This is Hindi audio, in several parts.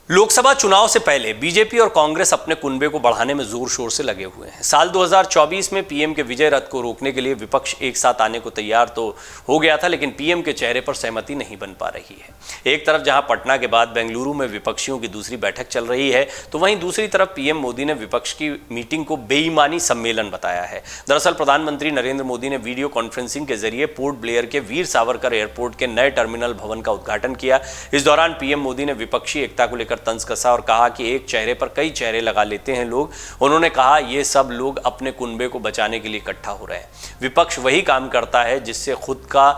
लोकसभा चुनाव से पहले बीजेपी और कांग्रेस अपने कुनबे को बढ़ाने में जोर शोर से लगे हुए हैं। साल 2024 में पीएम के विजय रथ को रोकने के लिए विपक्ष एक साथ आने को तैयार तो हो गया था, लेकिन पीएम के चेहरे पर सहमति नहीं बन पा रही है। एक तरफ जहां पटना के बाद बेंगलुरु में विपक्षियों की दूसरी बैठक चल रही है, तो वहीं दूसरी तरफ पीएम मोदी ने विपक्ष की मीटिंग को बेईमानी सम्मेलन बताया है। दरअसल प्रधानमंत्री नरेंद्र मोदी ने वीडियो कॉन्फ्रेंसिंग के जरिए पोर्ट ब्लेयर के वीर सावरकर एयरपोर्ट के नए टर्मिनल भवन का उद्घाटन किया। इस दौरान पीएम मोदी ने विपक्षी एकता को लेकर तंज कसा और कहा कि एक चेहरे पर कई चेहरे लगा लेते हैं लोग। उन्होंने कहा ये सब लोग अपने कुनबे को बचाने के लिए इकट्ठा हो रहे हैं। विपक्ष वही काम करता है जिससे खुद का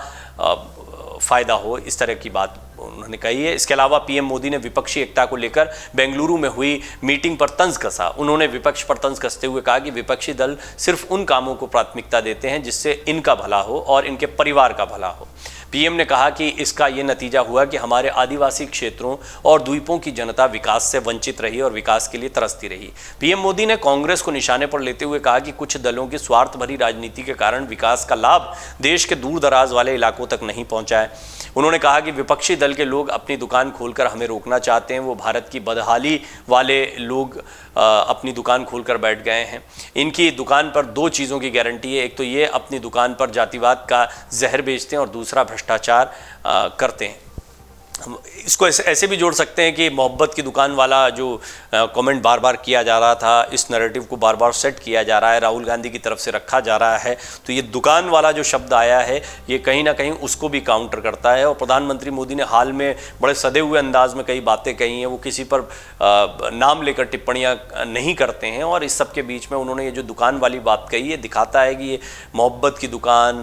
फायदा हो, इस तरह की बात उन्होंने कही है। इसके अलावा पीएम मोदी ने विपक्षी एकता को लेकर बेंगलुरु में हुई मीटिंग पर तंज कसा। उन्होंने विपक्ष पर तंज कसते हुए कहा कि विपक्षी दल सिर्फ उन कामों को प्राथमिकता देते हैं जिससे इनका भला हो और इनके परिवार का भला हो। पीएम ने कहा कि इसका ये नतीजा हुआ कि हमारे आदिवासी क्षेत्रों और द्वीपों की जनता विकास से वंचित रही और विकास के लिए तरसती रही। पीएम मोदी ने कांग्रेस को निशाने पर लेते हुए कहा कि कुछ दलों की स्वार्थ भरी राजनीति के कारण विकास का लाभ देश के दूर दराज वाले इलाकों तक नहीं पहुंचा है। उन्होंने कहा कि विपक्षी दल के लोग अपनी दुकान खोलकर हमें रोकना चाहते हैं। वो भारत की बदहाली वाले लोग अपनी दुकान खोलकर बैठ गए हैं। इनकी दुकान पर दो चीज़ों की गारंटी है, एक तो ये अपनी दुकान पर जातिवाद का जहर बेचते हैं और दूसरा भ्रष्टाचार करते हैं। हम इसको ऐसे भी जोड़ सकते हैं कि मोहब्बत की दुकान वाला जो कमेंट बार बार किया जा रहा था, इस नैरेटिव को बार बार सेट किया जा रहा है, राहुल गांधी की तरफ से रखा जा रहा है, तो ये दुकान वाला जो शब्द आया है ये कहीं ना कहीं उसको भी काउंटर करता है। और प्रधानमंत्री मोदी ने हाल में बड़े सधे हुए अंदाज में कई बातें कही हैं। वो किसी पर नाम लेकर टिप्पणियाँ नहीं करते हैं और इस सब के बीच में उन्होंने ये जो दुकान वाली बात कही, ये दिखाता है कि ये मोहब्बत की दुकान,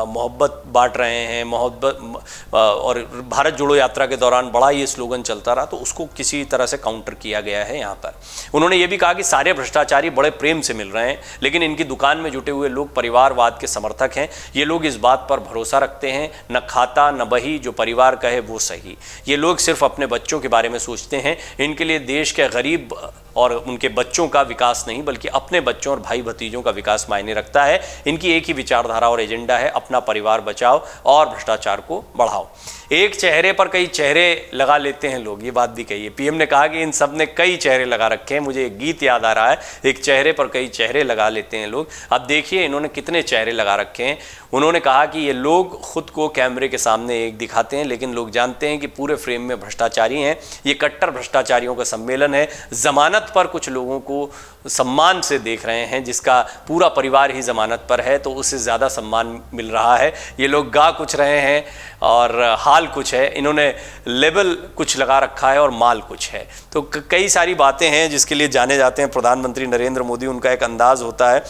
मोहब्बत बांट रहे हैं, मोहब्बत और भारत जोड़ो यात्रा के दौरान बड़ा ये स्लोगन चलता रहा, तो उसको किसी तरह से काउंटर किया गया है यहाँ पर। उन्होंने ये भी कहा कि सारे भ्रष्टाचारी बड़े प्रेम से मिल रहे हैं, लेकिन इनकी दुकान में जुटे हुए लोग परिवारवाद के समर्थक हैं। ये लोग इस बात पर भरोसा रखते हैं, न खाता न बही, जो परिवार कहे वो सही। ये लोग सिर्फ अपने बच्चों के बारे में सोचते हैं। इनके लिए देश के गरीब और उनके बच्चों का विकास नहीं, बल्कि अपने बच्चों और भाई भतीजों का विकास मायने रखता है। इनकी एक ही विचारधारा और एजेंडा है, अपना परिवार बचाओ और भ्रष्टाचार को बढ़ाओ। एक चेहरे पर कई चेहरे लगा लेते हैं लोग, ये बात भी कही है। पीएम ने कहा कि इन सब ने कई चेहरे लगा रखे हैं। मुझे एक गीत याद आ रहा है, एक चेहरे पर कई चेहरे लगा लेते हैं लोग। अब देखिए इन्होंने कितने चेहरे लगा रखे हैं। उन्होंने कहा कि ये लोग खुद को कैमरे के सामने एक दिखाते हैं, लेकिन लोग जानते हैं कि पूरे फ्रेम में भ्रष्टाचारी हैं। ये कट्टर भ्रष्टाचारियों का सम्मेलन है। जमानत पर कुछ लोगों को सम्मान से देख रहे हैं, जिसका पूरा परिवार ही जमानत पर है, तो उससे ज़्यादा सम्मान मिल रहा है। ये लोग गा कुछ रहे हैं और हाल कुछ है। इन्होंने लेबल कुछ लगा रखा है और माल कुछ है। तो कई सारी बातें हैं जिसके लिए जाने जाते हैं प्रधानमंत्री नरेंद्र मोदी। उनका एक अंदाज़ होता है,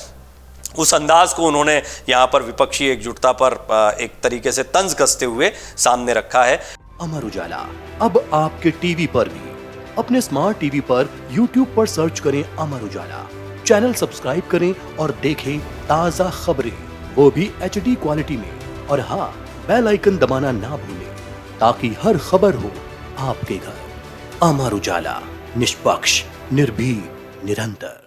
उस अंदाज को उन्होंने यहाँ पर विपक्षी एकजुटता पर एक तरीके से तंज कसते हुए सामने रखा है। अमर उजाला अब आपके टीवी पर भी। अपने स्मार्ट टीवी पर YouTube पर सर्च करें अमर उजाला, चैनल सब्सक्राइब करें और देखें ताज़ा खबरें, वो भी HD क्वालिटी में। और हाँ, बेल आइकन दबाना ना भूलें ताकि हर खबर हो आपके घर। अमर उजाला, निष्पक्ष, निर्भीक, निरंतर।